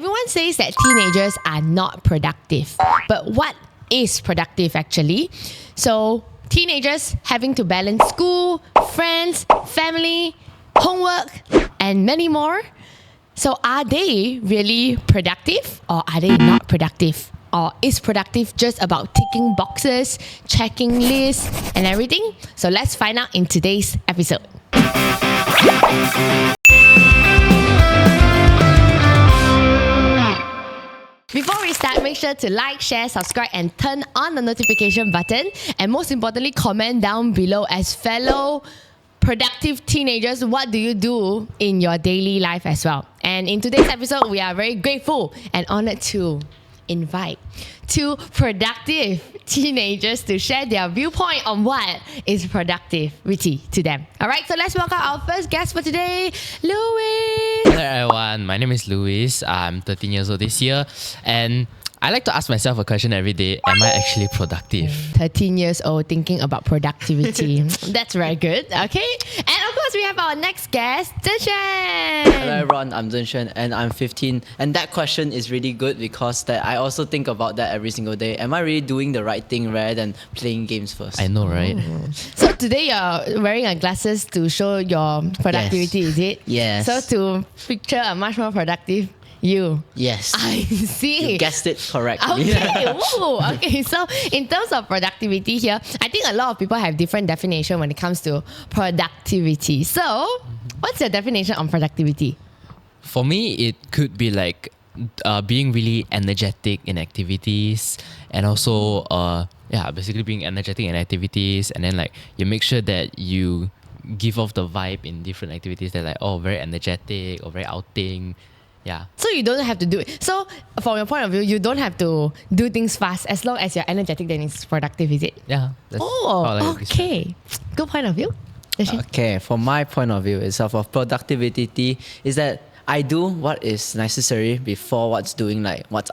Everyone says that teenagers are not productive. But what is productive actually? So teenagers having to balance school, friends, family, homework, and many more. So are they really productive or are they not productive? Or is productive just about ticking boxes, checking lists, and everything? So let's find out in today's episode. Before we start, make sure to like, share, subscribe, and turn on the notification button. And most importantly, comment down below as fellow productive teenagers, what do you do in your daily life as well? And in today's episode, we are very grateful and honored to invite two productive teenagers to share their viewpoint on what is productivity to them. All right, so let's welcome our first guest for today, Louis. Hello everyone, my name is Louis. I'm 13 years old this year, and I like to ask myself a question every day: am I actually productive? 13 years old thinking about productivity. That's very good. Okay, and of course we have our next guest, Zhenshuan. Hello everyone, I'm Zhenshuan and I'm 15. And that question is really good because that I also think about that every single day. Am I really doing the right thing rather than playing games first? I know, right? So today you're wearing glasses to show your productivity, Yes. is it? Yes. So to picture a much more productive you. Yes. I see. You guessed it correctly. Okay, woo. Okay, so in terms of productivity here, I think a lot of people have different definition when it comes to productivity. So, what's your definition on productivity? For me, it could be like being really energetic in activities, and also basically being energetic in activities, and then like you make sure that you give off the vibe in different activities that like, oh, very energetic or very outing. Yeah. So you don't have to do it. So from your point of view, you don't have to do things fast as long as you're energetic, then it's productive, is it? Yeah. That's how I like to describe it. Okay. Good point of view. Okay, from my point of view itself of productivity is that I do what is necessary before what's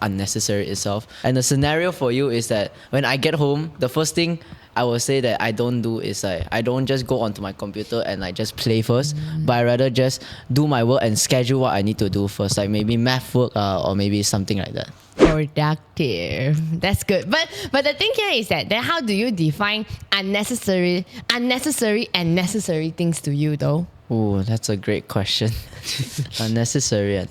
unnecessary itself. And the scenario for you is that when I get home, the first thing I will say that I don't do is like I don't just go onto my computer and like just play first, but I rather just do my work and schedule what I need to do first, like maybe math work or maybe something like that. Productive. That's good. But the thing here is that then how do you define unnecessary and necessary things to you though? Oh, that's a great question. Unnecessary.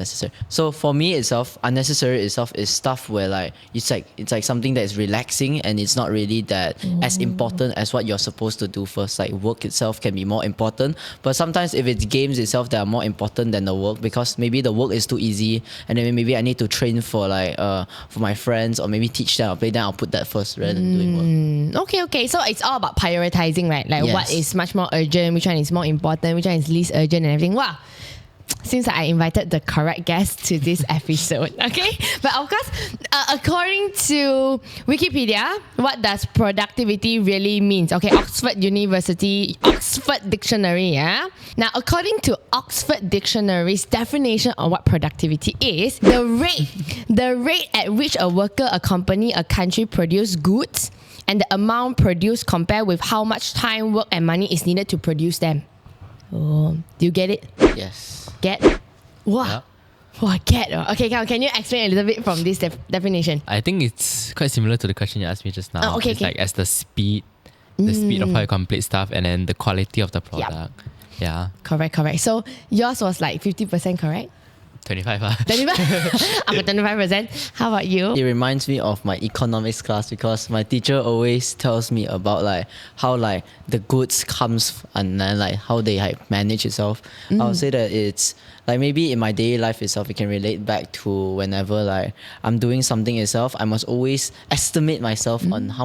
So for me itself, unnecessary itself is stuff where like it's like something that is relaxing and it's not really that as important as what you're supposed to do first. Like work itself can be more important, but sometimes if it's games itself that are more important than the work, because maybe the work is too easy and then maybe I need to train for like for my friends or maybe teach them or play them, I'll put that first rather than doing work. Okay. So it's all about prioritizing, right? Like Yes. what is much more urgent, which one is more important, which one is least urgent and everything. Wow. Seems like I invited the correct guest to this episode, okay? But of course, according to Wikipedia, what does productivity really mean? Okay, Oxford Dictionary, yeah? Now, according to Oxford Dictionary's definition of what productivity is, the rate at which a worker, a company, a country produce goods and the amount produced compared with how much time, work and money is needed to produce them. Oh, do you get it? Yes. Get? Wow. Yeah. Wow, get. Okay, can you explain a little bit from this definition? I think it's quite similar to the question you asked me just now. Okay, it's okay. like as the speed of how you complete stuff, and then the quality of the product. Yeah. Correct. So yours was like 50% correct? 25. 25? After 25%. How about you? It reminds me of my economics class because my teacher always tells me about like how like the goods comes and then like how they like manage itself. I'll say that it's like maybe in my daily life itself, it can relate back to whenever like I'm doing something itself, I must always estimate myself on how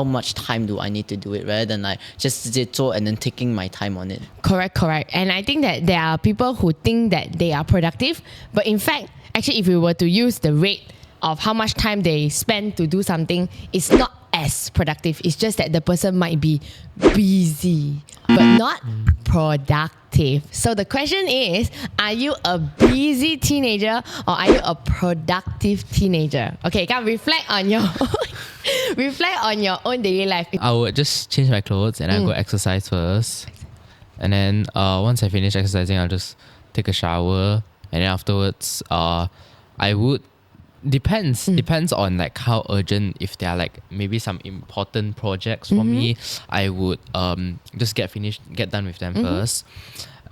much time do I need to do it rather than like just zito and then taking my time on it. Correct. And I think that there are people who think that they are productive, but in fact, actually, if we were to use the rate of how much time they spend to do something, it's not as productive. It's just that the person might be busy, but not productive. So the question is, are you a busy teenager or are you a productive teenager? Okay, can reflect on your own daily life. I would just change my clothes and I'll go exercise first. And then once I finish exercising, I'll just take a shower. And then afterwards, I would depends on like how urgent. If there are like maybe some important projects for me, I would just get done with them first,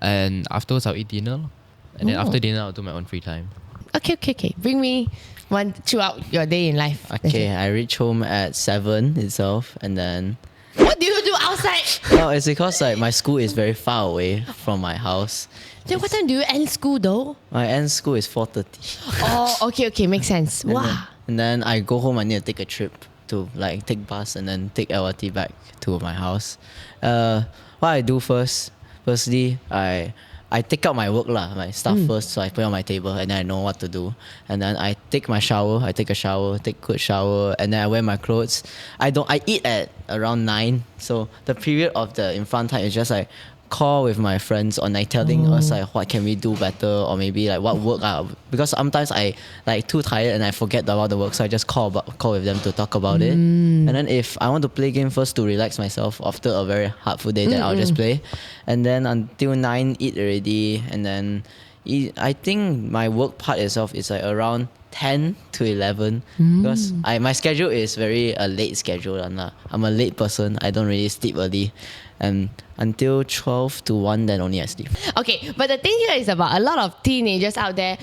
and afterwards I'll eat dinner, and then after dinner I'll do my own free time. Okay. Bring me one throughout your day in life. Okay, I reach home at 7 itself, and then What do you do outside? no, it's because like my school is very far away from my house. Then what time do you end school though? My end school is 4:30. Oh, okay, makes sense. Wow. And then I go home. I need to take a trip to like take bus and then take LRT back to my house. What I do firstly, I take out my work my stuff first, so I put it on my table and then I know what to do. And then I take a shower, take a good shower, and then I wear my clothes. I eat at around 9, so the period of the in front time is just like call with my friends or like telling us like what can we do better, or maybe like what work because sometimes I like too tired and I forget about the work, so I just call with them to talk about it. And then if I want to play game first to relax myself after a very hardful day, then I'll just play, and then until 9 eat already, and then I think my work part itself is like around 10 to 11 because my schedule is very late schedule. I'm a late person. I don't really sleep early, and until 12 to 1 then only I sleep. Okay, but the thing here is about a lot of teenagers out there.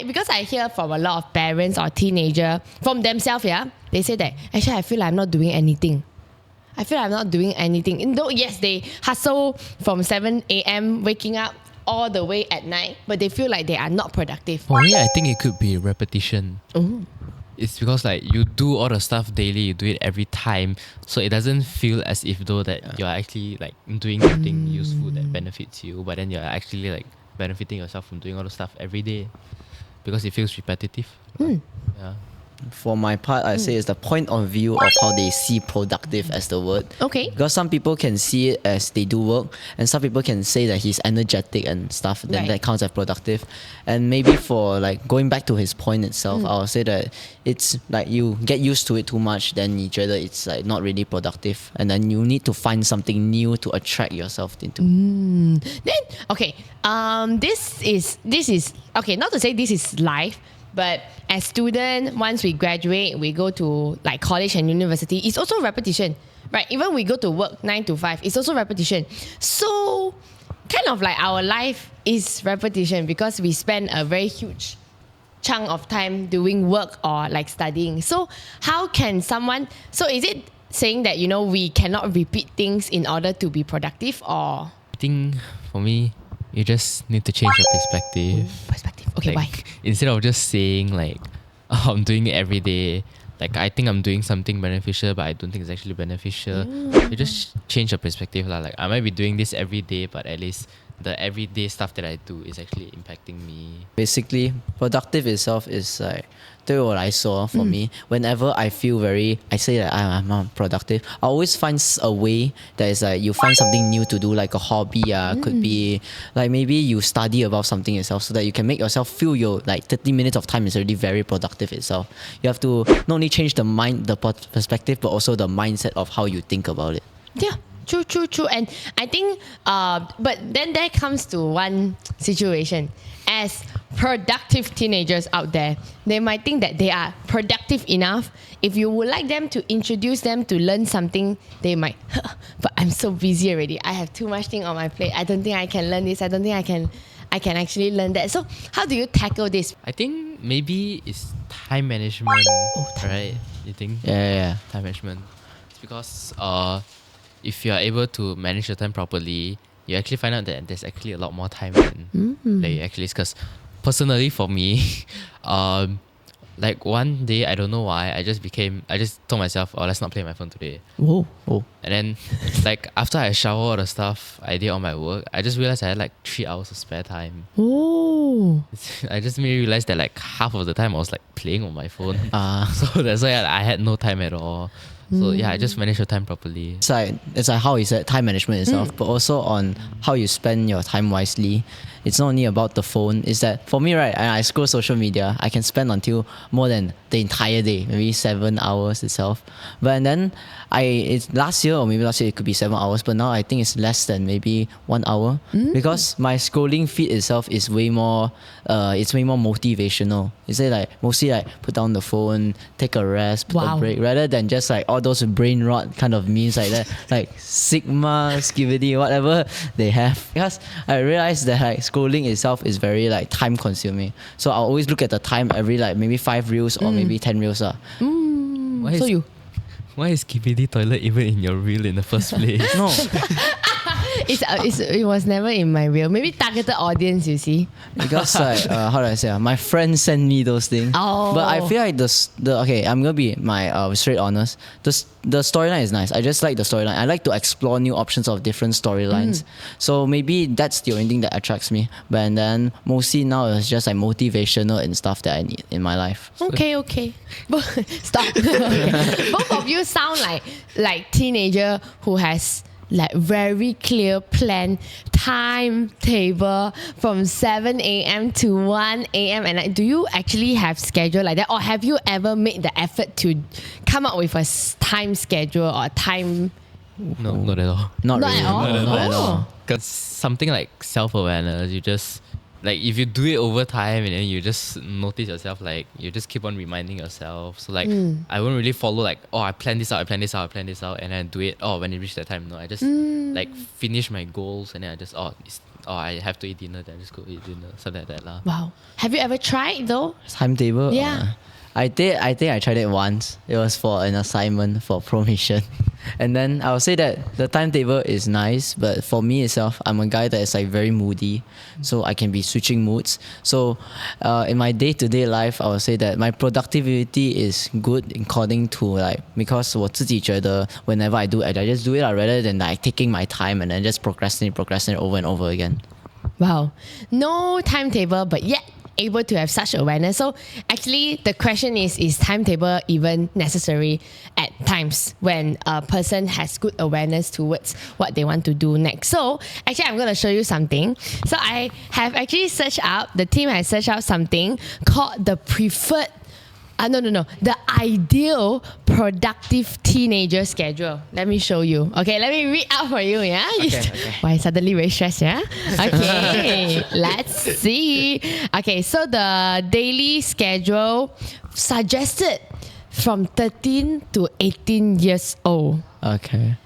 Because I hear from a lot of parents or teenager from themselves, they say that actually I feel like I'm not doing anything. And though yes, they hustle from 7 a.m. waking up all the way at night, but they feel like they are not productive. For me, I think it could be repetition. It's because like you do all the stuff daily, you do it every time, so it doesn't feel as if though that you're actually like doing something useful that benefits you, but then you're actually like benefiting yourself from doing all the stuff every day because it feels repetitive. Yeah. For my part, I say it's the point of view of how they see productive as the word. Okay. Because some people can see it as they do work, and some people can say that he's energetic and stuff, then Right. that counts as productive. And maybe for like going back to his point itself, I'll say that it's like you get used to it too much, then you that it's like not really productive, and then you need to find something new to attract yourself into. Then okay, this is okay. Not to say this is life, but as student, once we graduate, we go to like college and university. It's also repetition, right? Even we go to work 9 to 5, it's also repetition. So kind of like our life is repetition because we spend a very huge chunk of time doing work or like studying. So how can someone? So is it saying that we cannot repeat things in order to be productive, or I think for me, you just need to change your perspective. Okay, like, why? Instead of just saying like, oh, I'm doing it every day, like I think I'm doing something beneficial, but I don't think it's actually beneficial. You just change your perspective. Like I might be doing this every day, but at least the everyday stuff that I do is actually impacting me. Basically, productive itself is like, 对我来说, for me, whenever I feel I say that I'm not productive, I always find a way that is like you find something new to do, like a hobby. Could be like maybe you study about something itself so that you can make yourself feel your like 30 minutes of time is already very productive itself. You have to not only change the perspective, but also the mindset of how you think about it. Yeah, true. And I think, but then there comes to one situation. As productive teenagers out there, they might think that they are productive enough. If you would like them to introduce them to learn something, they might, but I'm so busy already. I have too much thing on my plate. I don't think I can learn this. I don't think I can actually learn that. So how do you tackle this? I think maybe it's time management, right? You think? Yeah. Time management. It's because if you are able to manage your time properly, you actually find out that there's actually a lot more time than that you actually. Because personally for me, like one day I don't know why I just told myself, oh, let's not play my phone today. Oh. And then like after I shower all the stuff I did on my work, I just realized I had like 3 hours of spare time. Oh. I just made me realize that like half of the time I was like playing on my phone. Ah. So that's why I had no time at all. So yeah, I just manage your time properly. It's like how you said time management itself, but also on how you spend your time wisely. It's not only about the phone. It's that for me, right? I scroll social media. I can spend until more than the entire day, maybe 7 hours itself. But then it's last year or maybe last year it could be 7 hours. But now I think it's less than maybe 1 hour because my scrolling feed itself is way more. It's way more motivational. It's like mostly like put down the phone, take a rest, put a break, rather than just like all those brain rot kind of memes like that, like Sigma, Skibidi, whatever they have. Because I realized that like scrolling itself is very like time consuming. So I'll always look at the time every like maybe 5 reels or maybe 10 reels. Why is Skibidi toilet even in your reel in the first place? No. It was never in my reel. Maybe targeted audience, you see. Because like how do I say? My friends send me those things. Oh. But I feel like okay, I'm gonna be straight honest. The storyline is nice. I just like the storyline. I like to explore new options of different storylines. So maybe that's the only thing that attracts me. But then mostly now it's just like motivational and stuff that I need in my life. Okay. Stop. Both of you sound like teenager who has like very clear plan timetable from 7 a.m. to 1 a.m. and like, do you actually have schedule like that, or have you ever made the effort to come up with a time schedule or time? No, not at all. Not Not really. at all? No, not at Oh. all. Because something like self-awareness, you just like if you do it over time and then you just notice yourself, like you just keep on reminding yourself. So like I won't really follow like, oh, I plan this out, and then do it. Oh, when it reaches that time, no, I just like finish my goals and then I just I have to eat dinner, then I just go eat dinner, something like that lah. Wow. Have you ever tried though? Timetable? Yeah. I think I tried it once. It was for an assignment for promotion. And then I would say that the timetable is nice, but for me itself, I'm a guy that is like very moody. So I can be switching moods. So in my day-to-day life, I would say that my productivity is good according to like, because 我自己觉得 whenever I do it, I just do it rather than like taking my time and then just procrastinate over and over again. Wow. No timetable, but yet able to have such awareness. So actually the question is timetable even necessary at times when a person has good awareness towards what they want to do next? So actually I'm going to show you something. So I have actually the team has searched out something called the preferred the ideal productive teenager schedule. Let me show you. Okay, let me read out for you, yeah? Okay. Why suddenly very stressed, yeah? Okay, let's see. Okay, so the daily schedule suggested from 13 to 18 years old. Okay.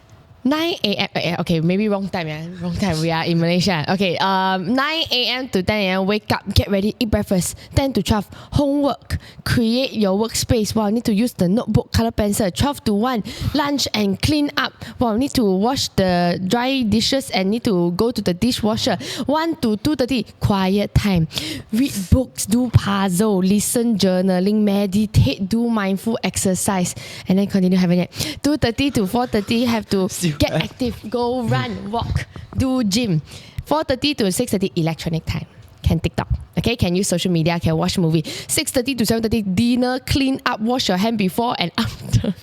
9 a.m. Okay, maybe wrong time. Yeah, wrong time. We are in Malaysia. Okay, 9 a.m. to 10 a.m. Wake up, get ready, eat breakfast. 10 to 12, homework. Create your workspace. Wow, need to use the notebook, color pencil. 12 to 1, lunch and clean up. Wow, need to wash the dry dishes and need to go to the dishwasher. 1 to 2:30, quiet time. Read books, do puzzle, listen journaling, meditate, do mindful exercise, and then continue having it. 2:30 to 4:30, have to get active, go run, walk, do gym. 4:30 to 6:30, electronic time. Can TikTok, okay? Can use social media, can watch movie. 6:30 to 7:30, dinner, clean up, wash your hand before and after.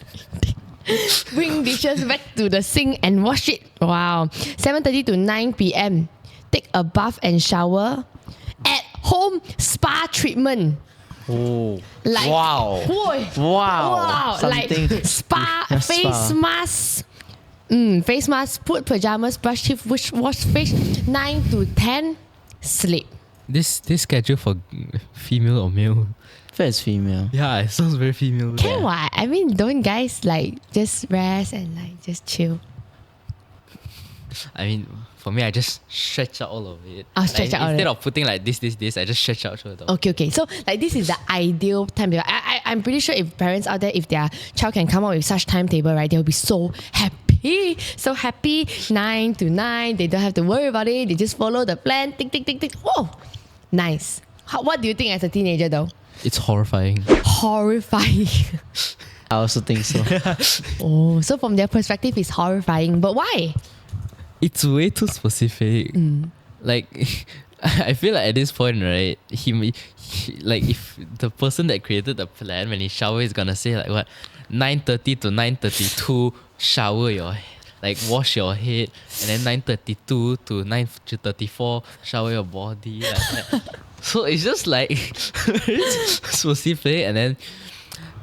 Bring dishes back to the sink and wash it. Wow. 7:30 to 9 p.m. Take a bath and shower. At home spa treatment. Oh. Like, wow. Boy. Wow. Like spa, face mask. Face mask, put pajamas, brush teeth, wash face. 9 to 10, sleep. This schedule for female or male? First female. Yeah, it sounds very female. Can what? I mean, don't guys like just rest and like just chill? I mean, for me, I just stretch out all of it. Stretch out all of instead it. of putting like this, I just stretch out. Okay. So like this is the ideal timetable. I'm pretty sure if parents out there, if their child can come up with such timetable, right, they'll be so happy. So happy. 9 to 9. They don't have to worry about it. They just follow the plan. Tick, tick, tick, tick. Whoa. Nice. What do you think as a teenager though? It's horrifying. Horrifying. I also think so. Oh, so from their perspective, it's horrifying. But why? It's way too specific. Like, I feel like at this point, right, like if the person that created the plan when he shower is gonna say like what 9:30 to 9:32 shower your like wash your head, and then 9:32 to 9:34 shower your body like that. So it's just like specific, and then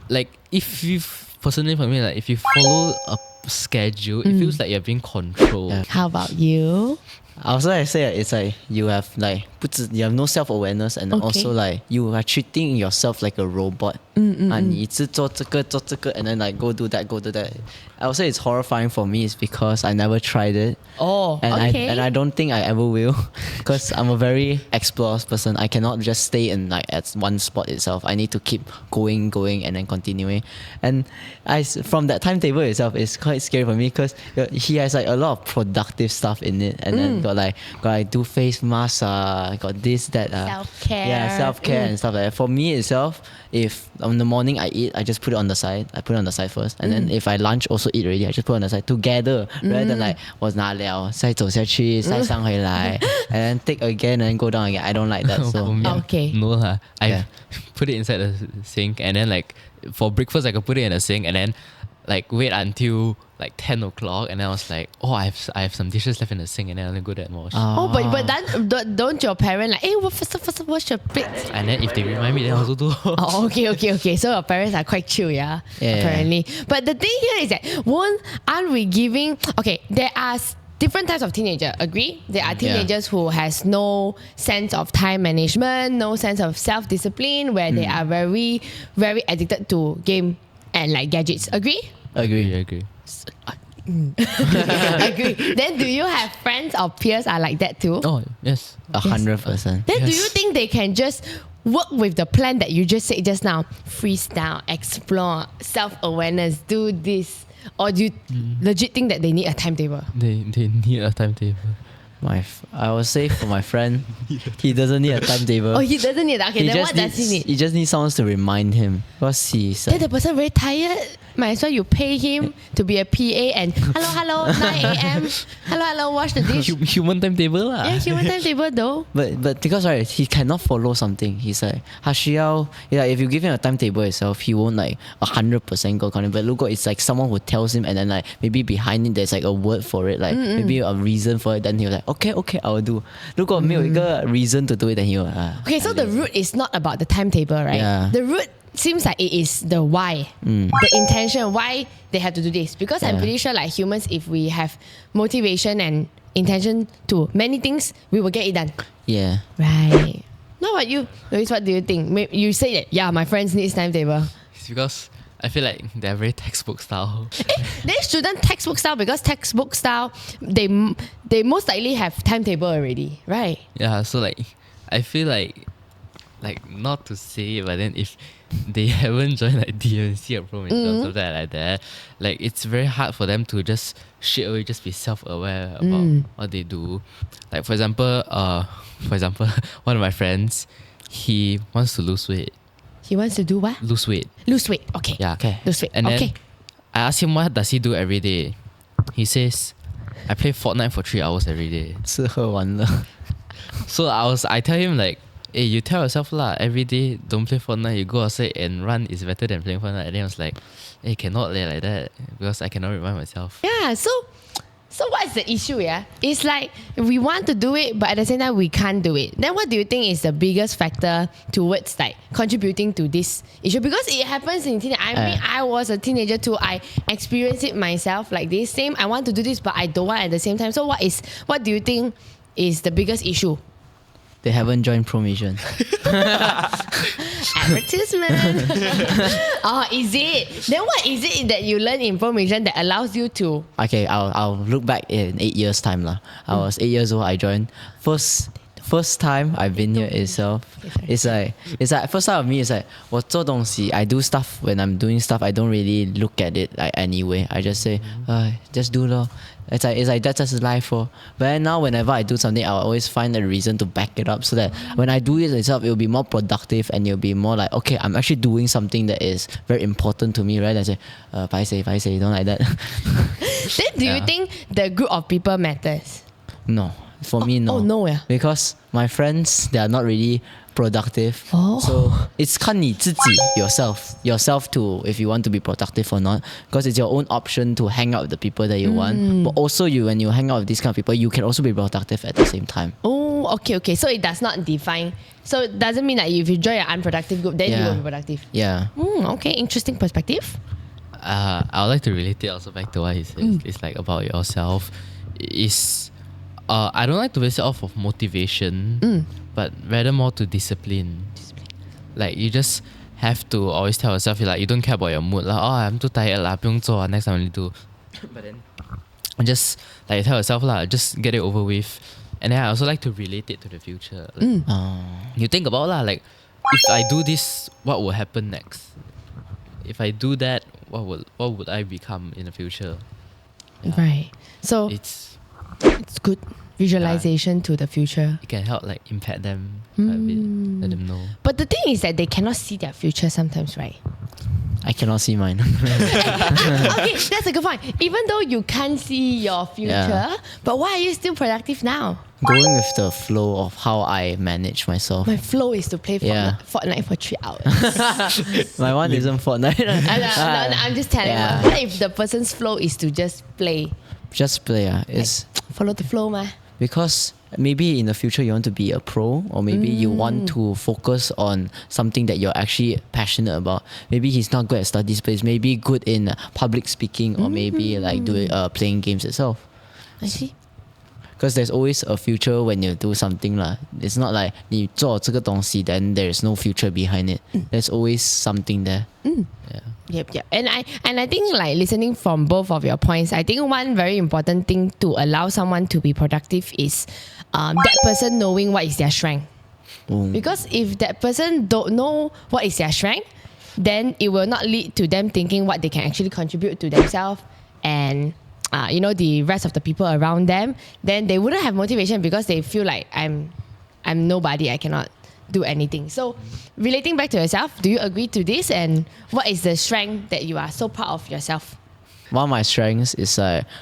like if you personally for me like if you follow a schedule, it feels like you're being controlled. Yeah. How about you? Also, I say it's like you have like you have no self-awareness, and Okay. also like you are treating yourself like a robot. And 你一直做这个做这个 and then like go do that. I would say it's horrifying for me is because I never tried it. Oh, And okay. I don't think I ever will, because I'm a very explorers person. I cannot just stay in like at one spot itself. I need to keep going and then continuing. And from that timetable itself, it's quite scary for me because he has like a lot of productive stuff in it, and then got like do face mask, got this that Self-care. yeah, self-care and stuff like that. For me itself, if in the morning I eat, I just put it on the side. I put it on the side first, and then if I lunch also eat already, I just put it on the side together, rather than like 我拿了再走下去再上回来 and then take again and then go down again. I don't like that. For So me, Okay. no lah. I Yeah. put it inside the sink, and then like for breakfast I could put it in the sink, and then like wait until like 10 o'clock, and then I was like, oh, I have some dishes left in the sink, and then I'll go there and wash. Oh, but then don't your parent like, hey, first wash your plates? And then if they remind me, then I also do. Oh, okay. So your parents are quite chill, yeah? Yeah. Apparently. But the thing here is that aren't we giving... Okay, there are different types of teenager, agree? There are teenagers who has no sense of time management, no sense of self-discipline, where they are very, very addicted to game and like gadgets, agree? I agree. Agree. Then do you have friends or peers are like that too? Oh, yes. 100%. Then do you Yes. think they can just work with the plan that you just said just now? Freestyle, explore, self-awareness, do this. Or do you legit think that they need a timetable? They need a timetable. I would say for my friend, he doesn't need a timetable. Oh, he doesn't need that. Okay, then what does he need? He just needs someone to remind him. Because he's Then the person very tired. Might as well you pay him to be a PA and hello, 9 a.m. Hello, wash the dish. Human timetable lah. Yeah, human timetable though. But because right, he cannot follow something. He's like 他需要 yeah, if you give him a timetable itself, he won't like 100% go according. But 如果 it's like someone who tells him, and then like maybe behind it there's like a word for it, like maybe a reason for it, then he'll like okay, I will do. 如果没有一个 reason to do it, then he will Okay, so the root is not about the timetable, right? Yeah. The root seems like it is the why, the intention, why they have to do this. Because I'm Yeah. pretty sure like humans, if we have motivation and intention to many things, we will get it done. yeah. Right. How about you, Luis? What do you think? You say that, yeah, my friends need timetable. It's because I feel like they're very textbook style. They shouldn't textbook style, because textbook style, they most likely have timetable already, right? Yeah, so like I feel like not to say it, but then if they haven't joined like DNC or Pro or something like that, like it's very hard for them to just straight away just be self-aware about what they do. Like for example, one of my friends, he wants to lose weight. He wants to do what? Lose weight. Lose weight. Okay. Yeah. Okay. Lose weight. And okay. then I asked him what does he do every day. He says, I play Fortnite for 3 hours every day. 吃喝玩乐 So I tell him like, hey, you tell yourself lah, every day don't play Fortnite, you go outside and run is better than playing Fortnite. And then I was like, hey, cannot play like that because I cannot remind myself. Yeah, so what's the issue, yeah? It's like we want to do it, but at the same time we can't do it. Then what do you think is the biggest factor towards like contributing to this issue? Because it happens in teenage. I mean, I was a teenager too. I experienced it myself like this. Same, I want to do this, but I don't want at the same time. So what do you think is the biggest issue? They haven't joined Promission. Advertisement. Oh, is it? Then what is it that you learn in Promission that allows you to? Okay, I'll look back in 8 years time lah. I was 8 years old. I joined first time I've been here itself. It's like first time of me is like 我做东西 I do stuff when I'm doing stuff. I don't really look at it like anyway. I just say just do lor. It's like that's just life for. But then now whenever I do something, I'll always find a reason to back it up so that when I do it itself, it'll be more productive and it'll be more like, okay, I'm actually doing something that is very important to me, right? I say, paiseh, don't like that. Then do you think the group of people matters? No. For me, no. Oh, no, yeah. Because my friends, they are not really productive. Oh. So it's 看你自己 yourself to if you want to be productive or not. Because it's your own option to hang out with the people that you want. But also when you hang out with these kind of people, you can also be productive at the same time. Oh, okay. So it does not define. So it doesn't mean that if you join an unproductive group, then you Yeah. will be productive. Yeah. Okay, interesting perspective. I would like to relate it also back to what he said. It's like about yourself. I don't like to base it off of motivation, but rather more to discipline. Like you just have to always tell yourself you don't care about your mood. Like, oh, I'm too tired lah, 不用做啊, next time I'll do. But then just like tell yourself just get it over with. And then I also like to relate it to the future. Like, you think about like if I do this, what will happen next? If I do that, what would I become in the future? Right. So It's good visualization to the future. it can help like impact them a bit, let them know. But the thing is that they cannot see their future sometimes, right? I cannot see mine. Okay, that's a good point. Even though you can't see your future, Yeah. but why are you still productive now? Going with the flow of how I manage myself. My flow is to play Yeah. Fortnite for 3 hours. My one isn't Fortnite. No, I'm just telling Yeah. you. What if the person's flow is to just play? Just play. It's Follow the flow, ma. because maybe in the future you want to be a pro, or maybe you want to focus on something that you're actually passionate about. Maybe he's not good at studies, but he's maybe good in public speaking, or maybe like playing games itself. I see. Because there's always a future when you do something lah. It's not like 你做这个东西 then there's no future behind it. There's always something there. Yeah. Yep. And I think like listening from both of your points, I think one very important thing to allow someone to be productive is that person knowing what is their strength. Because if that person don't know what is their strength, then it will not lead to them thinking what they can actually contribute to themselves and the rest of the people around them. Then they wouldn't have motivation because they feel like I'm nobody, I cannot do anything. So relating back to yourself, do you agree to this? And what is the strength that you are so proud of yourself? One of my strengths is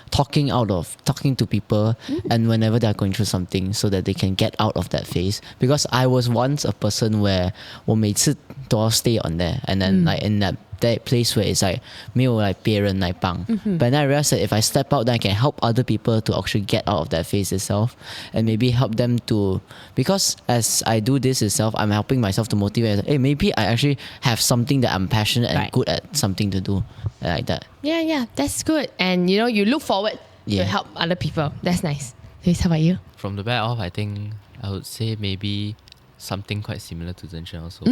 talking to people and whenever they're going through something so that they can get out of that phase. Because I was once a person where 我每次都要 stay on there, and then like in that place where it's like 没有 like 别人来帮. But then I realized that if I step out, then I can help other people to actually get out of that phase itself, and maybe help them to, because as I do this itself, I'm helping myself to motivate. Hey, maybe I actually have something that I'm passionate and Right. good at, something to do like that. Yeah, that's good. And you look forward to Yeah. help other people. That's nice. Luis, how about you? From the back off, I think I would say maybe something quite similar to Zhenshen also.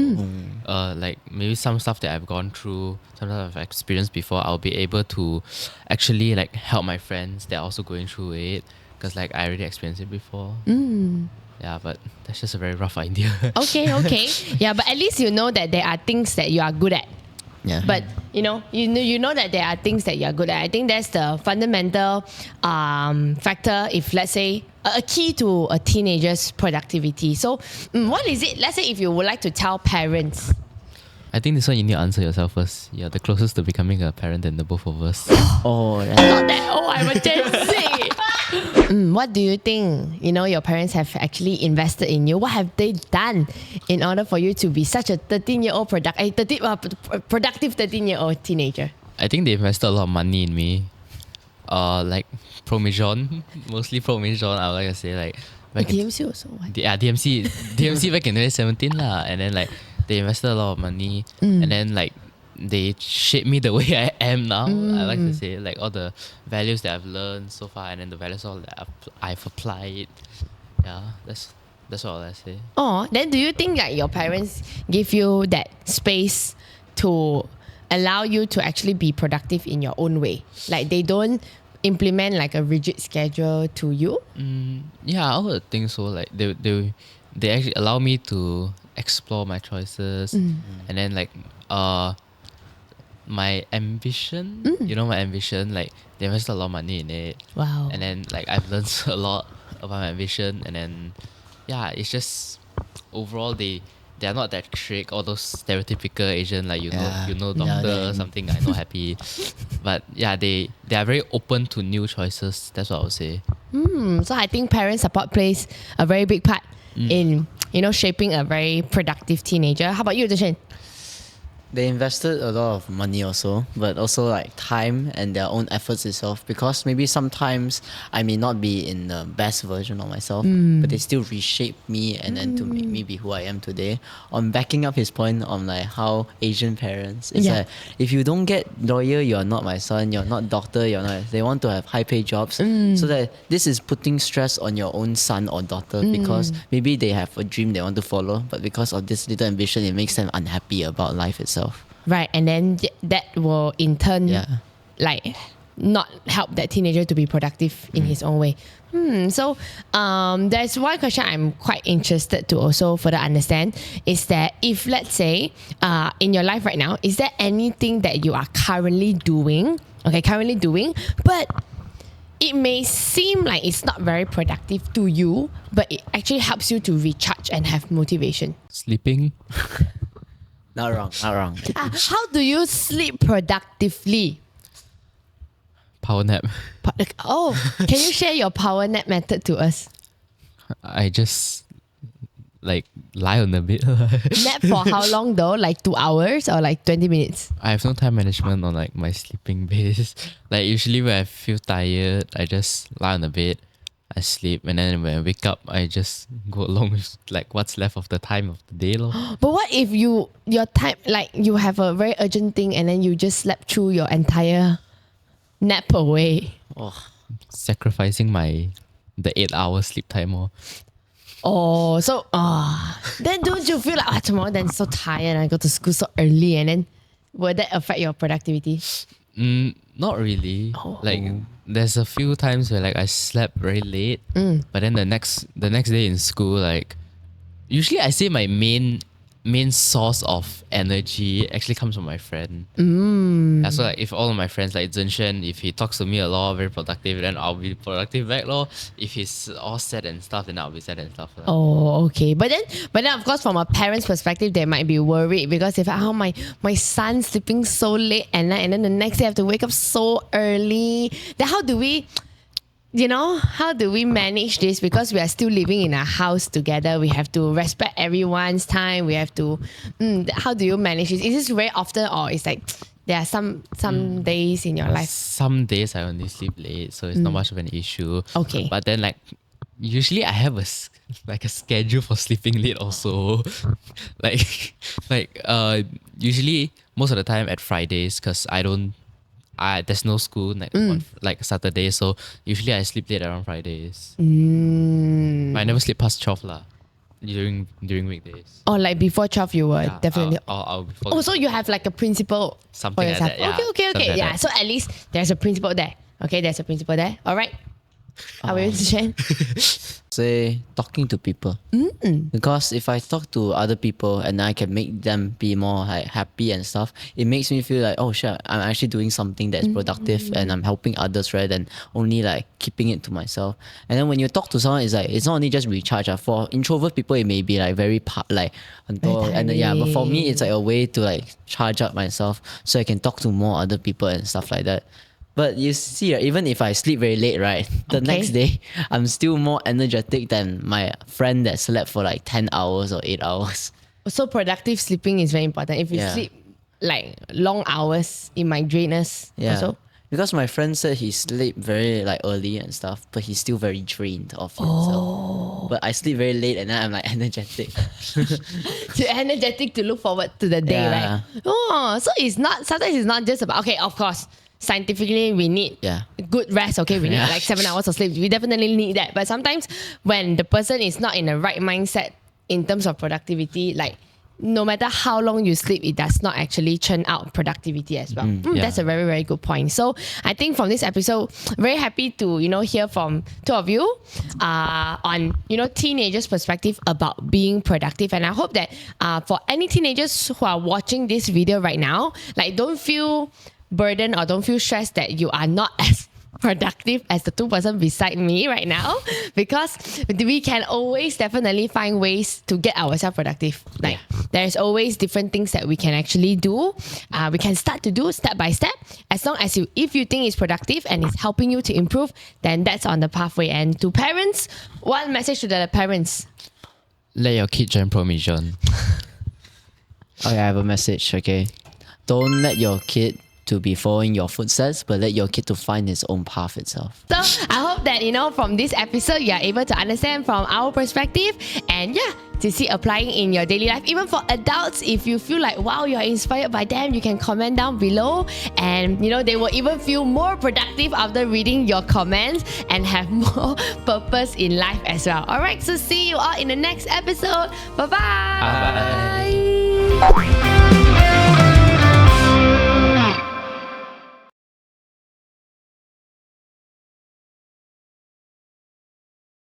Like maybe some stuff that I've gone through, some stuff I've experienced before, I'll be able to actually like help my friends that are also going through it, because like I already experienced it before. Yeah, but that's just a very rough idea. Okay. Yeah, but at least you know that there are things that you are good at. Yeah. But you know that there are things that you are good at. I think that's the fundamental factor. If let's say a key to a teenager's productivity. So what is it? Let's say if you would like to tell parents. I think this one you need to answer yourself first. You're the closest to becoming a parent than the both of us. Oh, Not that I'm a Gen Z. What do you think? Your parents have actually invested in you. What have they done in order for you to be such a 13-year-old productive 13-year-old teenager? I think they invested a lot of money in me. Like Promijon, mostly Promijon. I would like to say like back in, DMC also. What? DMC back in 2017 lah, and then like they invested a lot of money, and then like they shaped me the way I am now. I like to say like all the values that I've learned so far, and then the values all that I've applied. Yeah, that's all I say. Oh, then do you think that your parents give you that space to allow you to actually be productive in your own way? Like they don't implement like a rigid schedule to you? Yeah, I would think so. Like they actually allow me to explore my choices, and then like my ambition. My ambition, like they invested a lot of money in it. Wow. And then like I've learned a lot about my ambition, and then yeah, it's just overall they they are not that strict, all those stereotypical Asian, like Yeah. you know Yeah, doctor yeah. something, I know happy. But yeah, they are very open to new choices. That's what I would say. So I think parent support plays a very big part in shaping a very productive teenager. How about you, Zhen? They invested a lot of money also, but also like time and their own efforts itself, because maybe sometimes I may not be in the best version of myself, but they still reshape me and then to make me be who I am today. On backing up his point on like how Asian parents, it's Yeah. like if you don't get lawyer, you're not my son, you're not doctor, you're not, they want to have high paid jobs. So that this is putting stress on your own son or daughter, because maybe they have a dream they want to follow, but because of this little ambition, it makes them unhappy about life itself. Right, and then that will in turn Yeah. like not help that teenager to be productive in his own way. So there's one question I'm quite interested to also further understand is that if let's say in your life right now, is there anything that you are currently doing, but it may seem like it's not very productive to you, but it actually helps you to recharge and have motivation? Sleeping. Not wrong, not wrong. How do you sleep productively? Power nap. Oh, can you share your power nap method to us? I just like lie on the bed. Nap for how long though? Like 2 hours or like 20 minutes? I have no time management on like my sleeping base. Like usually when I feel tired, I just lie on the bed, I sleep, and then when I wake up, I just go along with like what's left of the time of the day lor. But what if your time, like you have a very urgent thing and then you just slept through your entire nap away? Oh, Sacrificing the 8 hour sleep time or Oh, so then don't you feel like tomorrow then so tired and I go to school so early, and then will that affect your productivity? not really. Oh. Like there's a few times where like I slept very late, but then the next day in school, like usually I say my main source of energy actually comes from my friend. Yeah, so like if all of my friends like Zhenshen, if he talks to me a lot, very productive, then I'll be productive back lor. If he's all sad and stuff, then I'll be sad and stuff. Oh, okay. But then of course from a parent's perspective, they might be worried because if my son's sleeping so late at night and then the next day I have to wake up so early, then how do we manage this? Because we are still living in a house together. We have to respect everyone's time. We have to how do you manage this? Is this very often, or is like there are some days in your life? Some days I only sleep late, so it's not much of an issue. Okay. But then like usually I have a schedule for sleeping late also. Usually most of the time at Fridays, because there's no school on like Saturday, so usually I sleep late around Fridays. But I never sleep past 12 lah during weekdays. Or like before 12 you were definitely. I'll before Oh, so you have like a principle Something for like yourself. that, yeah. Okay. Something like Yeah. that. So at least there's a principle there. Okay, there's a principle there. All right. How about you, Zhen? say talking to people, because if I talk to other people and I can make them be more like happy and stuff, it makes me feel like, oh shit, I'm actually doing something that's productive and I'm helping others rather than only like keeping it to myself. And then when you talk to someone, it's like it's not only just recharge. For introvert people, it may be like very but for me, it's like a way to like charge up myself so I can talk to more other people and stuff like that. But you see, even if I sleep very late, right, the next day, I'm still more energetic than my friend that slept for like 10 hours or 8 hours. So productive sleeping is very important. If you sleep like long hours, it might drain us also. Because my friend said he sleep very like early and stuff, but he's still very drained of himself. But I sleep very late and then I'm like energetic. Too energetic to look forward to the day, right? Oh, so sometimes it's not just about, okay, of course, scientifically we need good rest, okay? We need like 7 hours of sleep. We definitely need that. But sometimes when the person is not in the right mindset in terms of productivity, like no matter how long you sleep, it does not actually churn out productivity as well. That's a very, very good point. So I think from this episode, very happy to, hear from two of you on, teenagers' perspective about being productive. And I hope that for any teenagers who are watching this video right now, like don't feel burdened or don't feel stressed that you are not as productive as the 2 person beside me right now, because we can always definitely find ways to get ourselves productive. Like there's always different things that we can actually do. We can start to do step by step. As long as if you think it's productive and it's helping you to improve, then that's on the pathway. And to parents, one message to the parents. Let your kid join Promission. Okay, I have a message, okay? Don't let your kid to be following your footsteps, but let your kid to find his own path itself. So I hope that, from this episode, you are able to understand from our perspective and to see applying in your daily life. Even for adults, if you feel like, wow, you're inspired by them, you can comment down below and, they will even feel more productive after reading your comments and have more purpose in life as well. All right, so see you all in the next episode. Bye-bye. Bye.